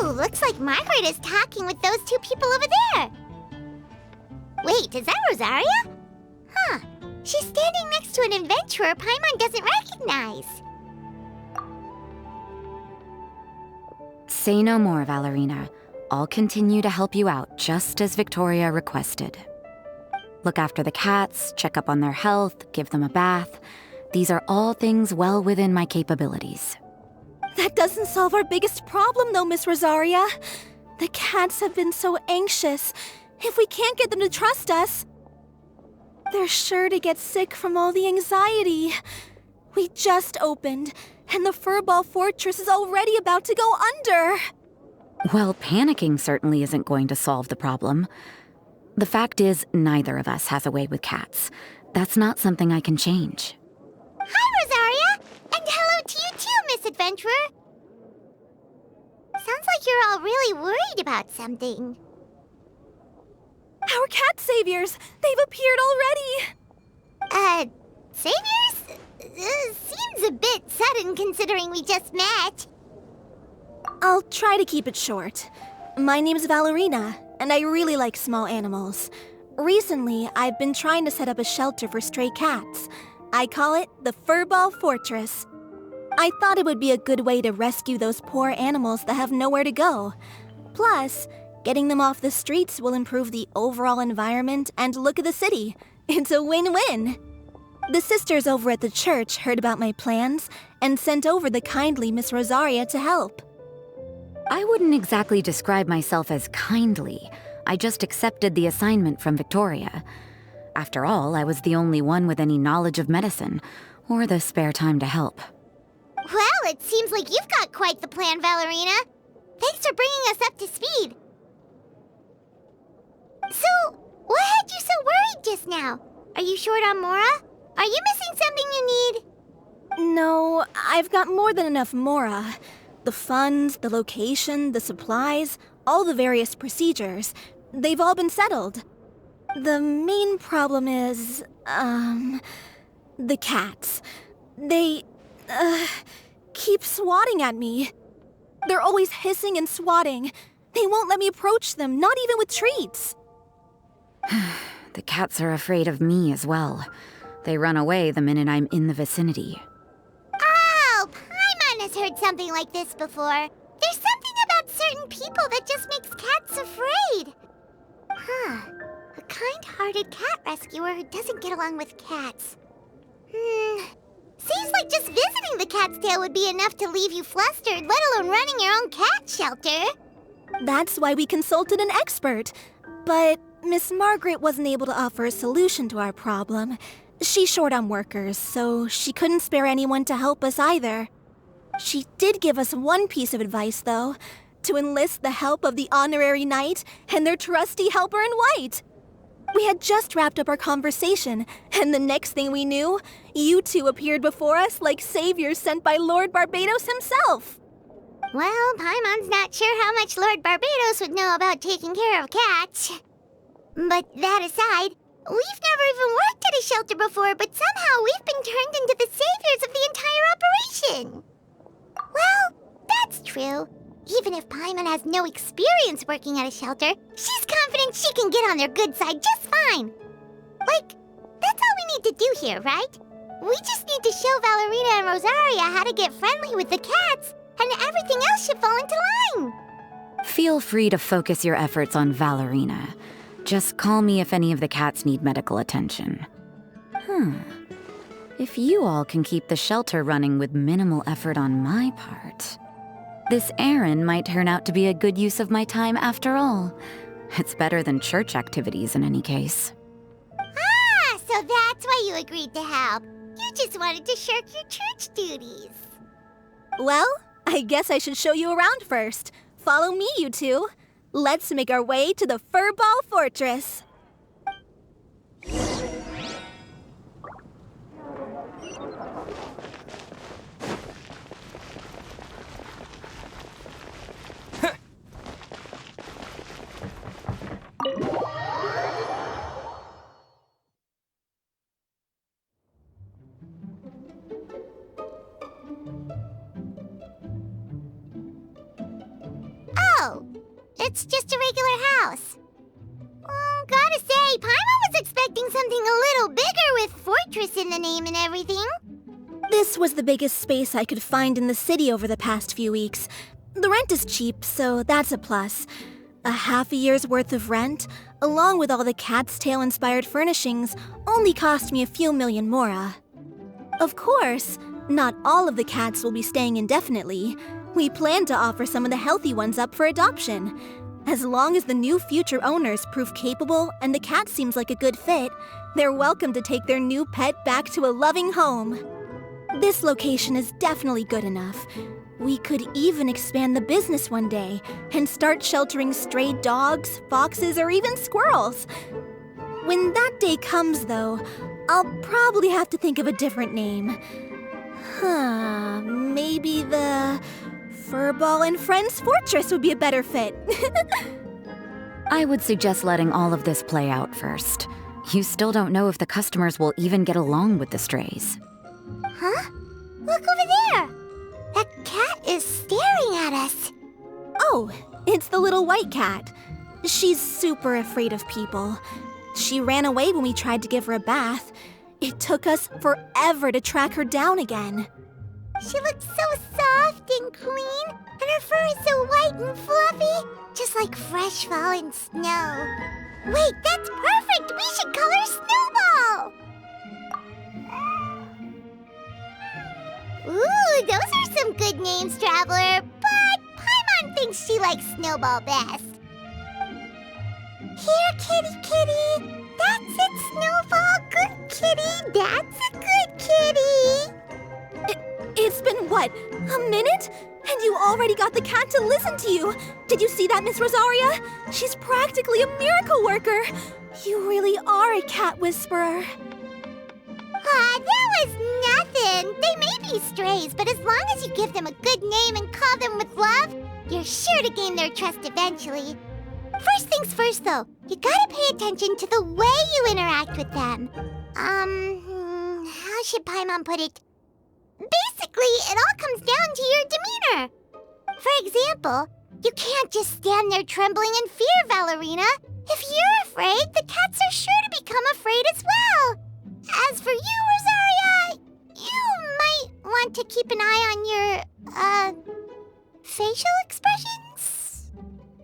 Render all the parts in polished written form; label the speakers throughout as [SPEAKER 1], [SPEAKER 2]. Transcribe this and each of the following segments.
[SPEAKER 1] Ooh, looks like Margaret is talking with those two people over there. Wait, is that Rosaria? Huh. She's standing next to an adventurer Paimon doesn't recognize.
[SPEAKER 2] Say no more, Valerina. I'll continue to help you out, just as Victoria requested. Look after the cats, check up on their health, give them a bath. These are all things well within my capabilities.
[SPEAKER 3] That doesn't solve our biggest problem, though, Miss Rosaria. The cats have been so anxious. If we can't get them to trust us, they're sure to get sick from all the anxiety. We just opened, and the Furball Fortress is already about to go under.
[SPEAKER 2] Well, panicking certainly isn't going to solve the problem. The fact is, neither of us has a way with cats. That's not something I can change.
[SPEAKER 1] Hi, Rosaria! And hello to you too, Miss Adventurer! Sounds like you're all really worried about something.
[SPEAKER 3] Our cat saviors! They've appeared already!
[SPEAKER 1] Saviors? Seems a bit sudden considering we just met.
[SPEAKER 3] I'll try to keep it short. My name's Valerina, and I really like small animals. Recently, I've been trying to set up a shelter for stray cats. I call it the Furball Fortress. I thought it would be a good way to rescue those poor animals that have nowhere to go. Plus, getting them off the streets will improve the overall environment and look of the city. It's a win-win. The sisters over at the church heard about my plans and sent over the kindly Miss Rosaria to help.
[SPEAKER 2] I wouldn't exactly describe myself as kindly. I just accepted the assignment from Victoria. After all, I was the only one with any knowledge of medicine, or the spare time to help.
[SPEAKER 1] Well, it seems like you've got quite the plan, Valerina. Thanks for bringing us up to speed. So, what had you so worried just now? Are you short on Mora? Are you missing something you need?
[SPEAKER 3] No, I've got more than enough Mora. The funds, the location, the supplies, all the various procedures, they've all been settled. The main problem is, the cats. They, keep swatting at me. They're always hissing and swatting. They won't let me approach them, not even with treats.
[SPEAKER 2] The cats are afraid of me as well. They run away the minute I'm in the vicinity.
[SPEAKER 1] Oh, Paimon has heard something like this before. There's something about certain people that just makes cats afraid. Huh. A kind-hearted cat rescuer who doesn't get along with cats. Seems like just visiting the cat's tail would be enough to leave you flustered, let alone running your own cat shelter.
[SPEAKER 3] That's why we consulted an expert. But Miss Margaret wasn't able to offer a solution to our problem. She's short on workers, so she couldn't spare anyone to help us either. She did give us one piece of advice, though, to enlist the help of the Honorary Knight and their trusty helper in white. We had just wrapped up our conversation, and the next thing we knew, you two appeared before us like saviors sent by Lord Barbados himself.
[SPEAKER 1] Well, Paimon's not sure how much Lord Barbados would know about taking care of cats. But that aside, we've never even worked at a shelter before, but somehow we've been turned into the saviors of the entire operation. Well, that's true. Even if Paimon has no experience working at a shelter, she's confident she can get on their good side just fine. Like, that's all we need to do here, right? We just need to show Valerina and Rosaria how to get friendly with the cats, and everything else should fall into line.
[SPEAKER 2] Feel free to focus your efforts on Valerina. Just call me if any of the cats need medical attention. If you all can keep the shelter running with minimal effort on my part, this errand might turn out to be a good use of my time after all. It's better than church activities in any case.
[SPEAKER 1] Ah, so that's why you agreed to help. You just wanted to shirk your church duties.
[SPEAKER 3] Well, I guess I should show you around first. Follow me, you two. Let's make our way to the Furball Fortress.
[SPEAKER 1] It's just a regular house. Gotta say, Paimon was expecting something a little bigger with fortress in the name and everything.
[SPEAKER 3] This was the biggest space I could find in the city over the past few weeks. The rent is cheap, so that's a plus. A half a year's worth of rent, along with all the Cat's Tail-inspired furnishings, only cost me a few million mora. Of course, not all of the cats will be staying indefinitely. We plan to offer some of the healthy ones up for adoption. As long as the new future owners prove capable and the cat seems like a good fit, they're welcome to take their new pet back to a loving home. This location is definitely good enough. We could even expand the business one day and start sheltering stray dogs, foxes, or even squirrels. When that day comes, though, I'll probably have to think of a different name. Maybe the Furball and Friends Fortress would be a better fit.
[SPEAKER 2] I would suggest letting all of this play out first. You still don't know if the customers will even get along with the strays.
[SPEAKER 1] Huh? Look over there! That cat is staring at us.
[SPEAKER 3] Oh, it's the little white cat. She's super afraid of people. She ran away when we tried to give her a bath. It took us forever to track her down again.
[SPEAKER 1] She looks so soft and clean, and her fur is so white and fluffy, just like fresh fallen snow. Wait, that's perfect! We should call her Snowball! Ooh, those are some good names, Traveler, but Paimon thinks she likes Snowball best. Here, kitty kitty! That's it, Snowball! Good kitty! That's a good kitty!
[SPEAKER 3] It's been, what, a minute? And you already got the cat to listen to you! Did you see that, Miss Rosaria? She's practically a miracle worker! You really are a cat whisperer.
[SPEAKER 1] That was nothing! They may be strays, but as long as you give them a good name and call them with love, you're sure to gain their trust eventually. First things first, though, you gotta pay attention to the way you interact with them. How should Paimon put it? Basically, it all comes down to your demeanor. For example, you can't just stand there trembling in fear, Valerina. If you're afraid, the cats are sure to become afraid as well. As for you, Rosaria, you might want to keep an eye on your, facial expressions.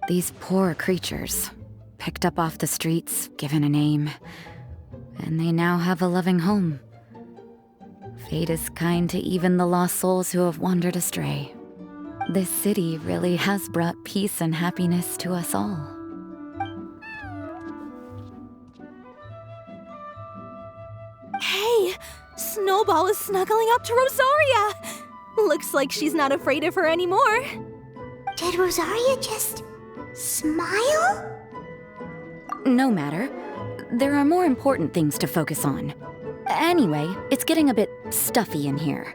[SPEAKER 2] These poor creatures, picked up off the streets, given a name, and they now have a loving home. Fate is kind to even the lost souls who have wandered astray. This city really has brought peace and happiness to us all.
[SPEAKER 3] Hey, Snowball is snuggling up to Rosaria. Looks like she's not afraid of her anymore.
[SPEAKER 1] Did Rosaria just smile?
[SPEAKER 2] No matter. There are more important things to focus on. Anyway, it's getting a bit stuffy in here.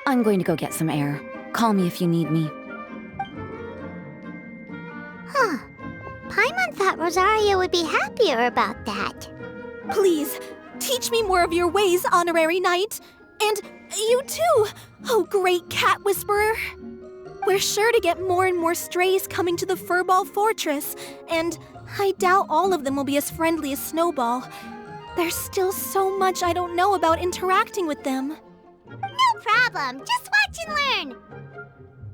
[SPEAKER 2] I'm going to go get some air. Call me if you need me.
[SPEAKER 1] Huh. Paimon thought Rosaria would be happier about that.
[SPEAKER 3] Please, teach me more of your ways, Honorary Knight. And you too, oh great cat whisperer. We're sure to get more and more strays coming to the Furball Fortress, and I doubt all of them will be as friendly as Snowball. There's still so much I don't know about interacting with them.
[SPEAKER 1] No problem. Just watch and learn.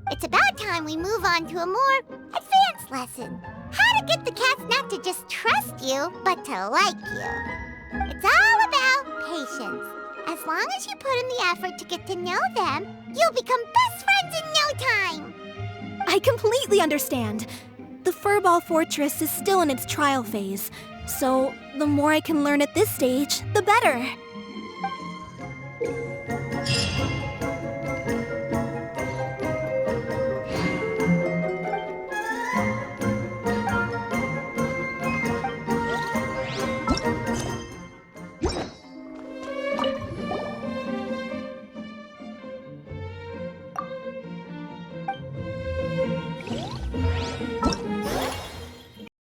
[SPEAKER 1] It's about time we move on to a more advanced lesson. How to get the cats not to just trust you, but to like you. It's all about patience. As long as you put in the effort to get to know them, you'll become best friends in no time.
[SPEAKER 3] I completely understand. The Furball Fortress is still in its trial phase, so the more I can learn at this stage, the better.